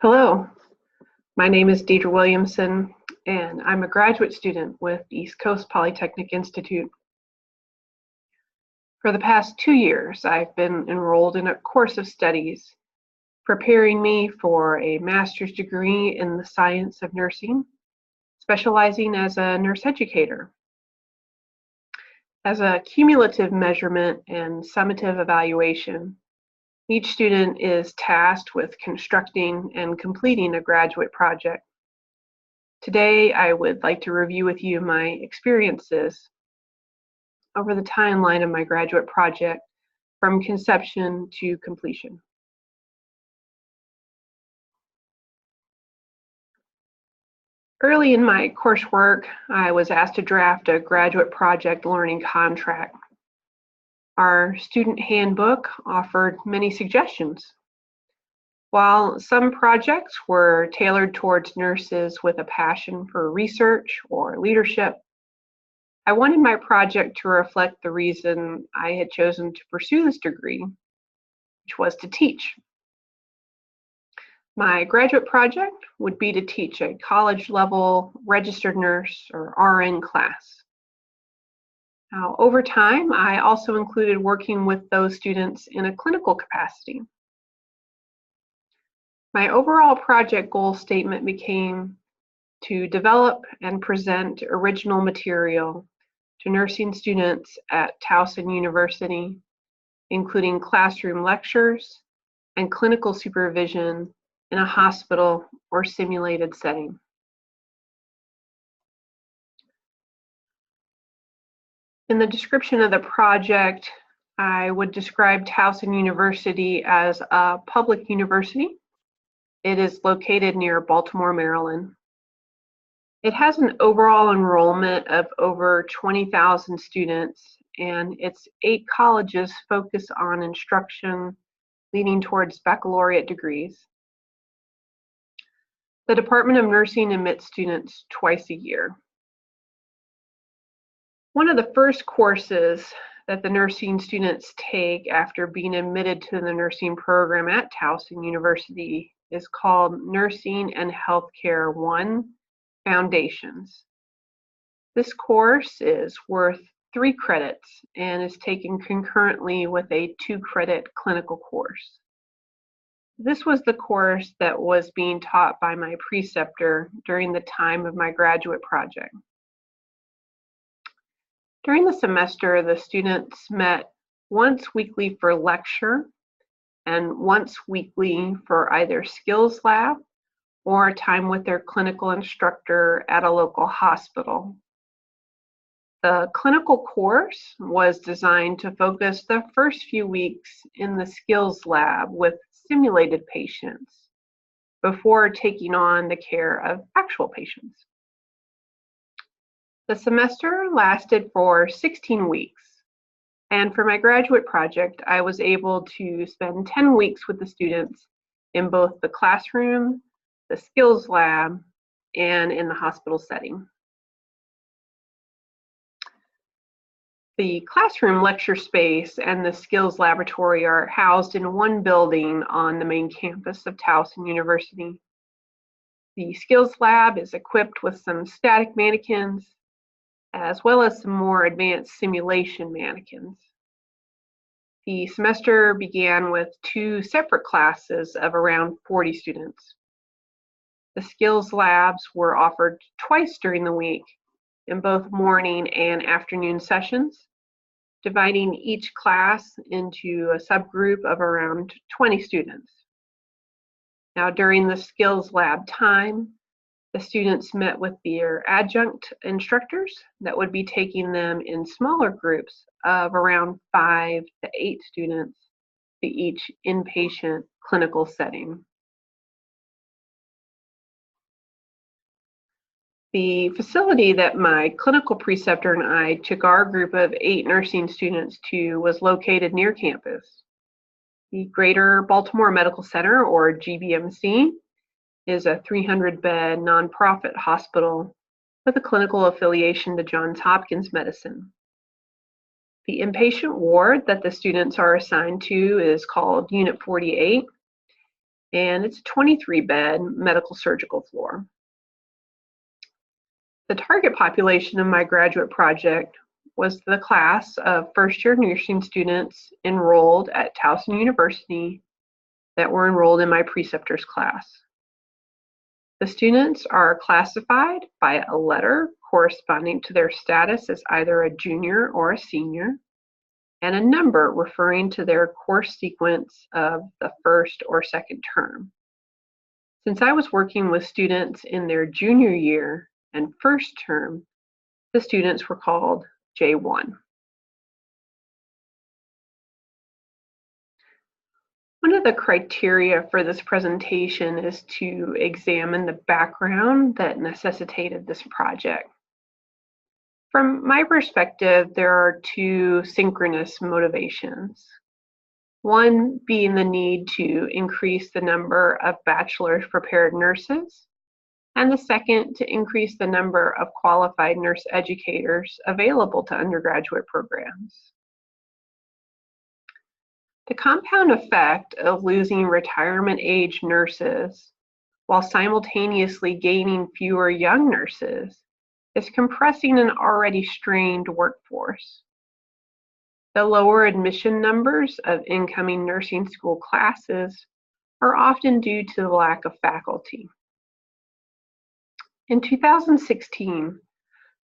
Hello, my name is Deidre Williamson, and I'm a graduate student with East Coast Polytechnic Institute. For the past 2 years, I've been enrolled in a course of studies preparing me for a master's degree in the science of nursing, specializing as a nurse educator. As a cumulative measurement and summative evaluation, each student is tasked with constructing and completing a graduate project. Today, I would like to review with you my experiences over the timeline of my graduate project from conception to completion. Early in my coursework, I was asked to draft a graduate project learning contract. Our student handbook offered many suggestions. While some projects were tailored towards nurses with a passion for research or leadership, I wanted my project to reflect the reason I had chosen to pursue this degree, which was to teach. My graduate project would be to teach a college-level registered nurse or RN class. Now, over time, I also included working with those students in a clinical capacity. My overall project goal statement became to develop and present original material to nursing students at Towson University, including classroom lectures and clinical supervision in a hospital or simulated setting. In the description of the project, I would describe Towson University as a public university. It is located near Baltimore, Maryland. It has an overall enrollment of over 20,000 students, and its 8 colleges focus on instruction leading towards baccalaureate degrees. The Department of Nursing admits students twice a year. One of the first courses that the nursing students take after being admitted to the nursing program at Towson University is called Nursing and Healthcare 1 Foundations. This course is worth 3 credits and is taken concurrently with a 2-credit clinical course. This was the course that was being taught by my preceptor during the time of my graduate project. During the semester, the students met once weekly for lecture and once weekly for either skills lab or time with their clinical instructor at a local hospital. The clinical course was designed to focus the first few weeks in the skills lab with simulated patients before taking on the care of actual patients. The semester lasted for 16 weeks, and for my graduate project, I was able to spend 10 weeks with the students in both the classroom, the skills lab, and in the hospital setting. The classroom lecture space and the skills laboratory are housed in one building on the main campus of Towson University. The skills lab is equipped with some static mannequins, as well as some more advanced simulation mannequins. The semester began with 2 separate classes of around 40 students. The skills labs were offered twice during the week in both morning and afternoon sessions, dividing each class into a subgroup of around 20 students. Now, during the skills lab time, the students met with their adjunct instructors that would be taking them in smaller groups of around 5 to 8 students to each inpatient clinical setting. The facility that my clinical preceptor and I took our group of 8 nursing students to was located near campus. The Greater Baltimore Medical Center, or GBMC, is a 300-bed nonprofit hospital with a clinical affiliation to Johns Hopkins Medicine. The inpatient ward that the students are assigned to is called Unit 48, and it's a 23-bed medical surgical floor. The target population of my graduate project was the class of first-year nursing students enrolled at Towson University that were enrolled in my preceptor's class. The students are classified by a letter corresponding to their status as either a junior or a senior, and a number referring to their course sequence of the first or second term. Since I was working with students in their junior year and first term, the students were called J1. One of the criteria for this presentation is to examine the background that necessitated this project. From my perspective, there are two synchronous motivations. One being the need to increase the number of bachelor's prepared nurses, and the second to increase the number of qualified nurse educators available to undergraduate programs. The compound effect of losing retirement age nurses while simultaneously gaining fewer young nurses is compressing an already strained workforce. The lower admission numbers of incoming nursing school classes are often due to the lack of faculty. In 2016,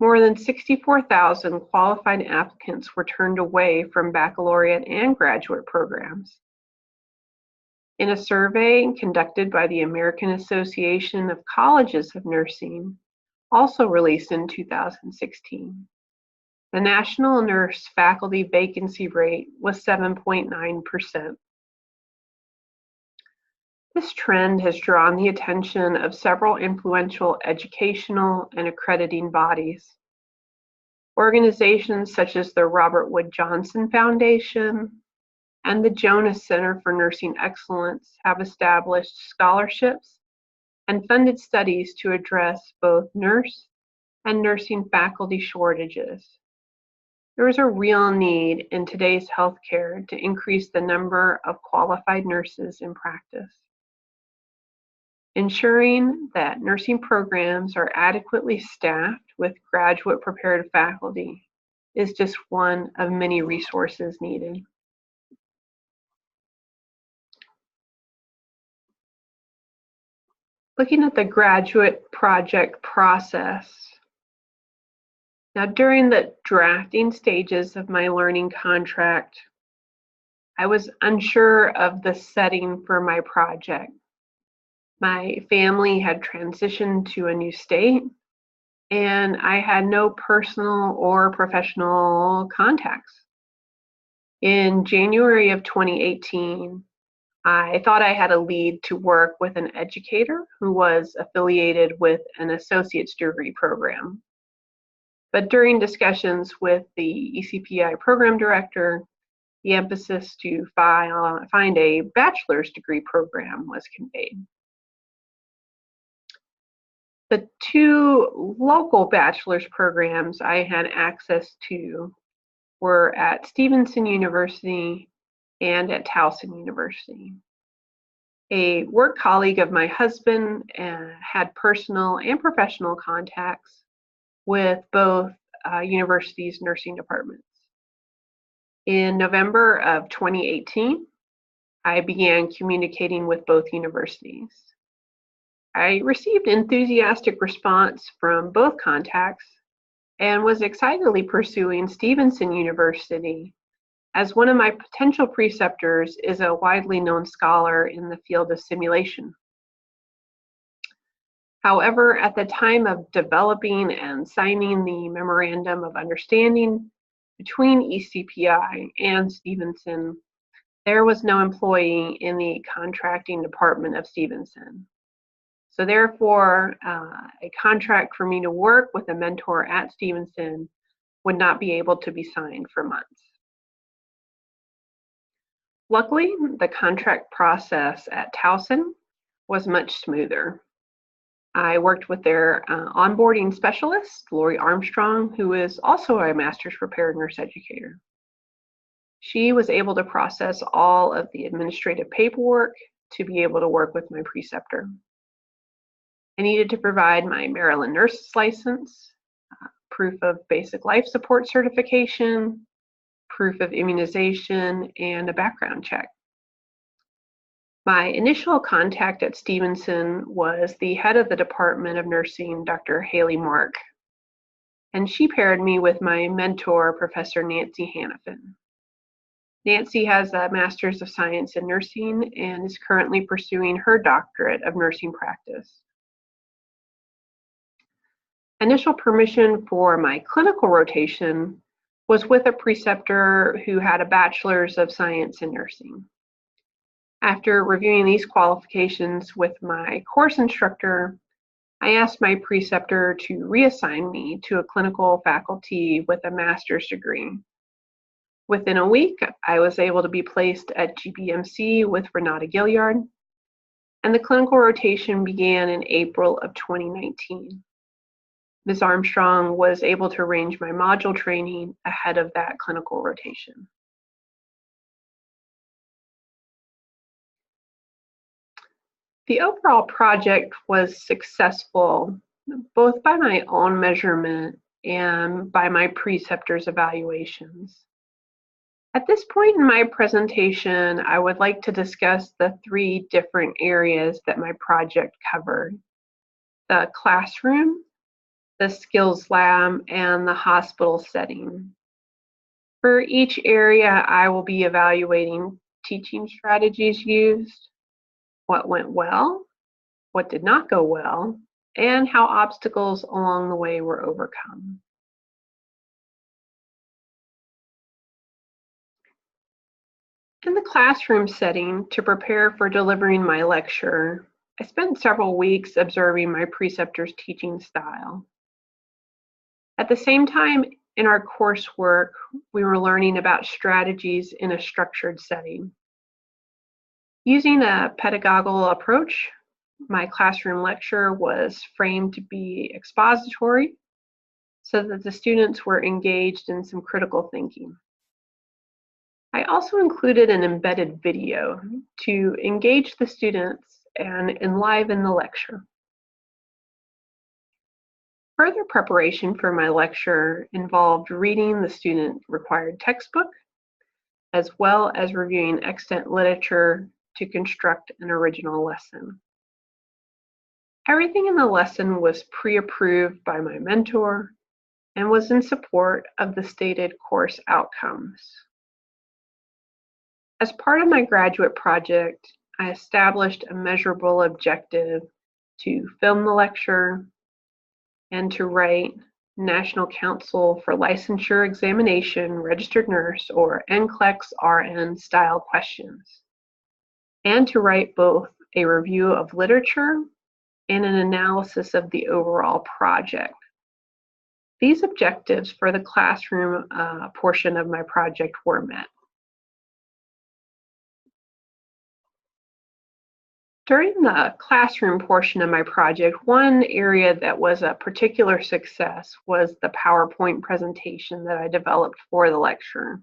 more than 64,000 qualified applicants were turned away from baccalaureate and graduate programs. In a survey conducted by the American Association of Colleges of Nursing, also released in 2016, the national nurse faculty vacancy rate was 7.9%. This trend has drawn the attention of several influential educational and accrediting bodies. Organizations such as the Robert Wood Johnson Foundation and the Jonas Center for Nursing Excellence have established scholarships and funded studies to address both nurse and nursing faculty shortages. There is a real need in today's healthcare to increase the number of qualified nurses in practice. Ensuring that nursing programs are adequately staffed with graduate prepared faculty is just one of many resources needed. Looking at the graduate project process. Now, during the drafting stages of my learning contract, I was unsure of the setting for my project. My family had transitioned to a new state, and I had no personal or professional contacts. In January of 2018, I thought I had a lead to work with an educator who was affiliated with an associate's degree program. But during discussions with the ECPI program director, the emphasis to find a bachelor's degree program was conveyed. The two local bachelor's programs I had access to were at Stevenson University and at Towson University. A work colleague of my husband had personal and professional contacts with both universities' nursing departments. In November of 2018, I began communicating with both universities. I received enthusiastic response from both contacts and was excitedly pursuing Stevenson University, as one of my potential preceptors is a widely known scholar in the field of simulation. However, at the time of developing and signing the Memorandum of Understanding between ECPI and Stevenson, there was no employee in the contracting department of Stevenson. So therefore, a contract for me to work with a mentor at Stevenson would not be able to be signed for months. Luckily, the contract process at Towson was much smoother. I worked with their onboarding specialist, Lori Armstrong, who is also a master's prepared nurse educator. She was able to process all of the administrative paperwork to be able to work with my preceptor. I needed to provide my Maryland nurse's license, proof of basic life support certification, proof of immunization, and a background check. My initial contact at Stevenson was the head of the Department of Nursing, Dr. Haley Mark, and she paired me with my mentor, Professor Nancy Hanifin. Nancy has a Master's of Science in Nursing and is currently pursuing her doctorate of nursing practice. Initial permission for my clinical rotation was with a preceptor who had a Bachelor's of Science in Nursing. After reviewing these qualifications with my course instructor, I asked my preceptor to reassign me to a clinical faculty with a master's degree. Within a week, I was able to be placed at GBMC with Renata Gilliard, and the clinical rotation began in April of 2019. Ms. Armstrong was able to arrange my module training ahead of that clinical rotation. The overall project was successful, both by my own measurement and by my preceptor's evaluations. At this point in my presentation, I would like to discuss the 3 different areas that my project covered: the classroom, the skills lab, and the hospital setting. For each area, I will be evaluating teaching strategies used, what went well, what did not go well, and how obstacles along the way were overcome. In the classroom setting, to prepare for delivering my lecture, I spent several weeks observing my preceptor's teaching style. At the same time, in our coursework, we were learning about strategies in a structured setting. Using a pedagogical approach, my classroom lecture was framed to be expository so that the students were engaged in some critical thinking. I also included an embedded video to engage the students and enliven the lecture. Further preparation for my lecture involved reading the student-required textbook, as well as reviewing extant literature to construct an original lesson. Everything in the lesson was pre-approved by my mentor and was in support of the stated course outcomes. As part of my graduate project, I established a measurable objective to film the lecture and to write National Council for Licensure Examination Registered Nurse, or NCLEX-RN style questions, and to write both a review of literature and an analysis of the overall project. These objectives for the classroom portion of my project were met. During the classroom portion of my project, one area that was a particular success was the PowerPoint presentation that I developed for the lecture.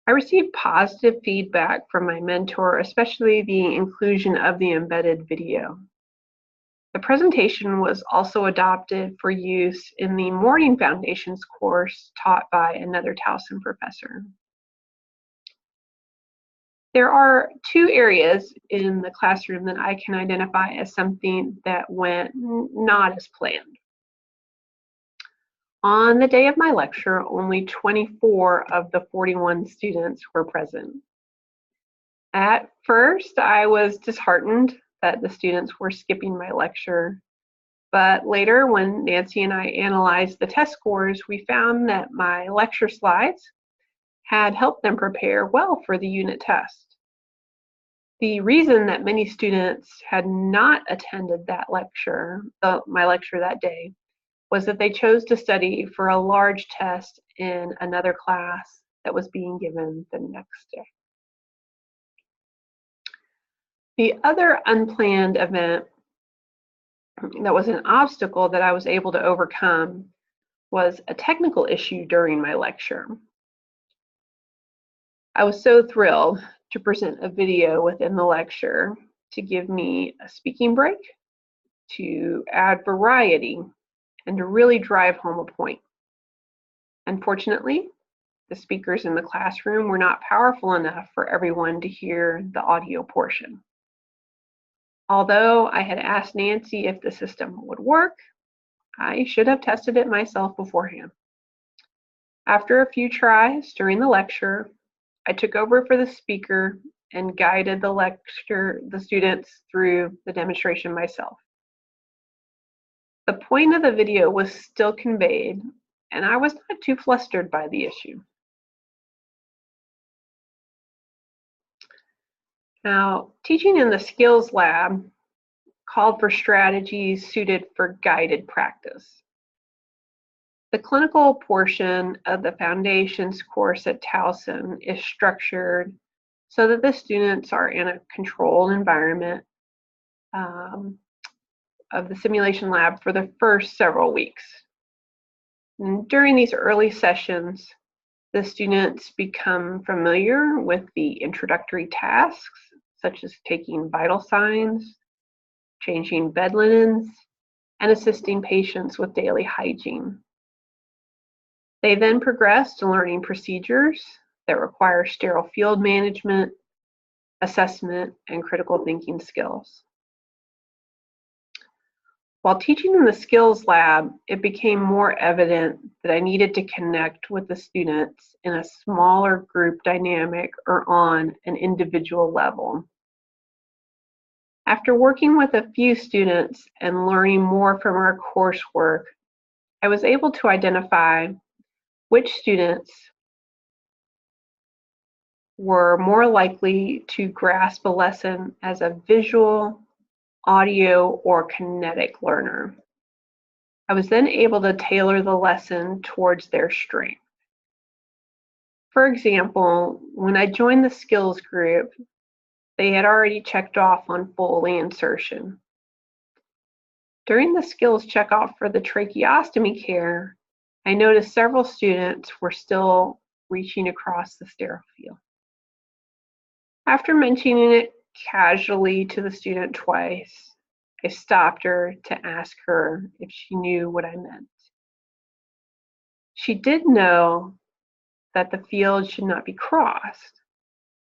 I received positive feedback from my mentor, especially the inclusion of the embedded video. The presentation was also adopted for use in the Morning Foundations course taught by another Towson professor. There are 2 areas in the classroom that I can identify as something that went not as planned. On the day of my lecture, only 24 of the 41 students were present. At first, I was disheartened that the students were skipping my lecture, but later, when Nancy and I analyzed the test scores, we found that my lecture slides had helped them prepare well for the unit test. The reason that many students had not attended that lecture, my lecture that day, was that they chose to study for a large test in another class that was being given the next day. The other unplanned event that was an obstacle that I was able to overcome was a technical issue during my lecture. I was so thrilled to present a video within the lecture to give me a speaking break, to add variety, and to really drive home a point. Unfortunately, the speakers in the classroom were not powerful enough for everyone to hear the audio portion. Although I had asked Nancy if the system would work, I should have tested it myself beforehand. After a few tries during the lecture, I took over for the speaker and guided the students through the demonstration myself. The point of the video was still conveyed, and I was not too flustered by the issue. Now, teaching in the skills lab called for strategies suited for guided practice. The clinical portion of the foundations course at Towson is structured so that the students are in a controlled environment of the simulation lab for the first several weeks. And during these early sessions, the students become familiar with the introductory tasks, such as taking vital signs, changing bed linens, and assisting patients with daily hygiene. They then progress to learning procedures that require sterile field management, assessment, and critical thinking skills. While teaching in the skills lab, it became more evident that I needed to connect with the students in a smaller group dynamic or on an individual level. After working with a few students and learning more from our coursework, I was able to identify which students were more likely to grasp a lesson as a visual, audio, or kinetic learner. I was then able to tailor the lesson towards their strength. For example, when I joined the skills group, they had already checked off on Foley insertion. During the skills checkoff for the tracheostomy care, I noticed several students were still reaching across the sterile field. After mentioning it casually to the student twice, I stopped her to ask her if she knew what I meant. She did know that the field should not be crossed,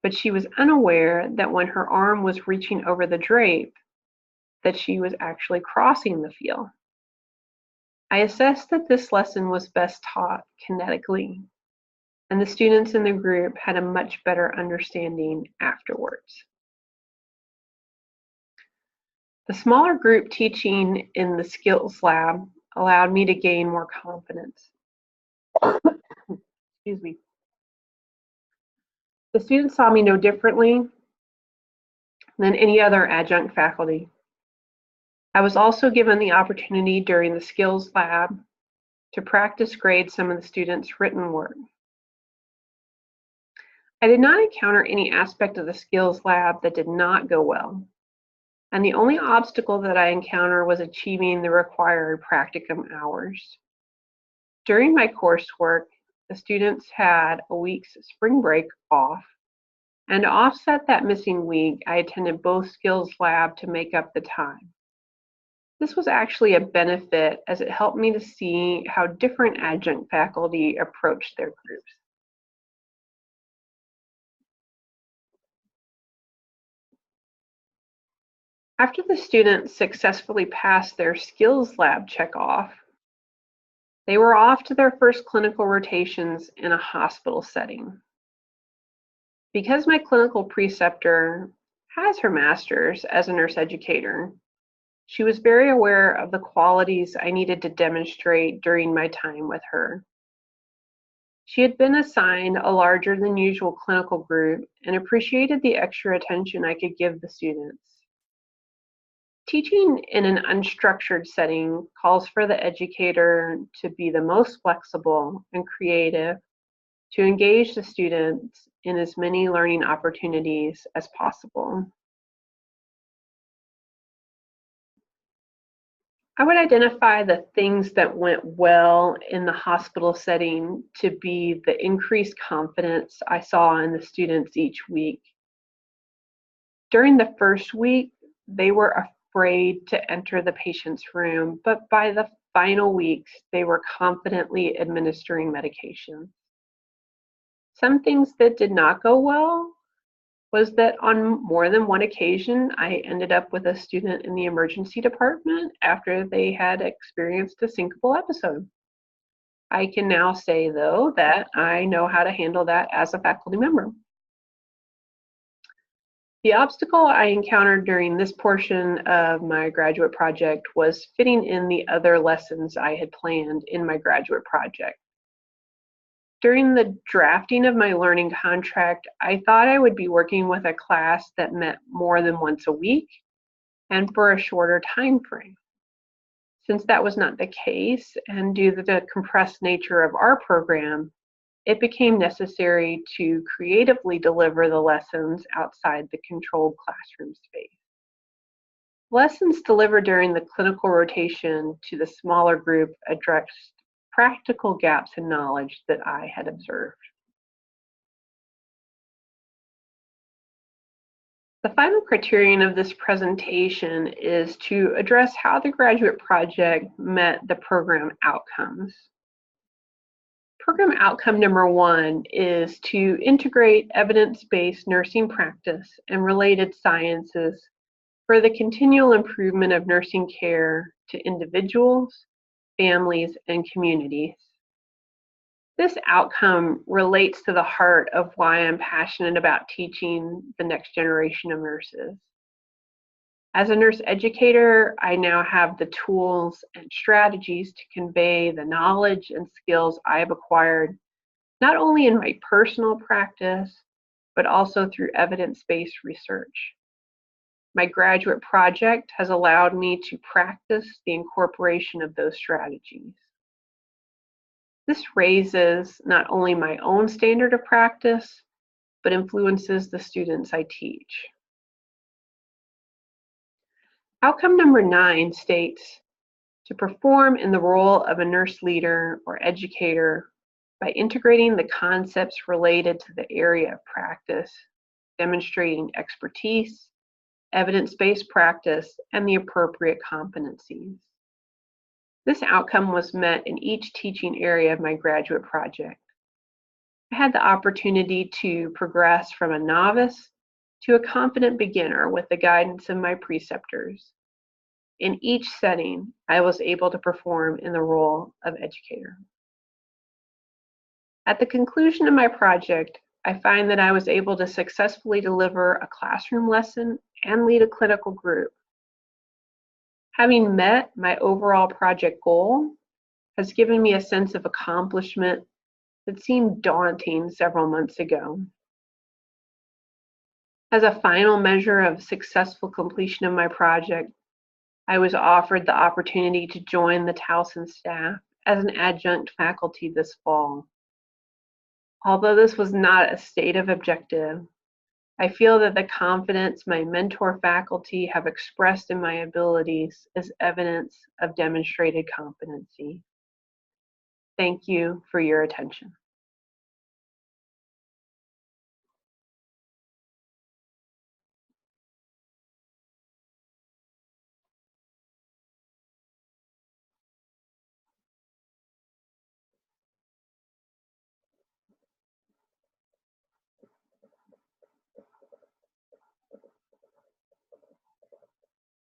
but she was unaware that when her arm was reaching over the drape, that she was actually crossing the field. I assessed that this lesson was best taught kinetically, and the students in the group had a much better understanding afterwards. The smaller group teaching in the skills lab allowed me to gain more confidence. Excuse me. The students saw me no differently than any other adjunct faculty. I was also given the opportunity during the skills lab to practice grade some of the students' written work. I did not encounter any aspect of the skills lab that did not go well, and the only obstacle that I encountered was achieving the required practicum hours. During my coursework, the students had a week's spring break off, and to offset that missing week, I attended both skills lab to make up the time. This was actually a benefit as it helped me to see how different adjunct faculty approached their groups. After the students successfully passed their skills lab checkoff, they were off to their first clinical rotations in a hospital setting. Because my clinical preceptor has her master's as a nurse educator, she was very aware of the qualities I needed to demonstrate during my time with her. She had been assigned a larger than usual clinical group and appreciated the extra attention I could give the students. Teaching in an unstructured setting calls for the educator to be the most flexible and creative to engage the students in as many learning opportunities as possible. I would identify the things that went well in the hospital setting to be the increased confidence I saw in the students each week During the first week, they were afraid to enter the patient's room, but by the final weeks, they were confidently administering medications. Some things that did not go well was that on more than one occasion, I ended up with a student in the emergency department after they had experienced a syncopal episode. I can now say, though, that I know how to handle that as a faculty member. The obstacle I encountered during this portion of my graduate project was fitting in the other lessons I had planned in my graduate project. During the drafting of my learning contract, I thought I would be working with a class that met more than once a week and for a shorter time frame. Since that was not the case, and due to the compressed nature of our program, it became necessary to creatively deliver the lessons outside the controlled classroom space. Lessons delivered during the clinical rotation to the smaller group addressed practical gaps in knowledge that I had observed. The final criterion of this presentation is to address how the graduate project met the program outcomes. Program outcome number 1 is to integrate evidence-based nursing practice and related sciences for the continual improvement of nursing care to individuals, families, and communities. This outcome relates to the heart of why I'm passionate about teaching the next generation of nurses. As a nurse educator, I now have the tools and strategies to convey the knowledge and skills I have acquired, not only in my personal practice, but also through evidence-based research. My graduate project has allowed me to practice the incorporation of those strategies. This raises not only my own standard of practice, but influences the students I teach. Outcome number 9 states to perform in the role of a nurse leader or educator by integrating the concepts related to the area of practice, demonstrating expertise, evidence-based practice, and the appropriate competencies. This outcome was met in each teaching area of my graduate project. I had the opportunity to progress from a novice to a confident beginner with the guidance of my preceptors. In each setting, I was able to perform in the role of educator. At the conclusion of my project, I find that I was able to successfully deliver a classroom lesson and lead a clinical group. Having met my overall project goal has given me a sense of accomplishment that seemed daunting several months ago. As a final measure of successful completion of my project, I was offered the opportunity to join the Towson staff as an adjunct faculty this fall. Although this was not a stated objective, I feel that the confidence my mentor faculty have expressed in my abilities is evidence of demonstrated competency. Thank you for your attention.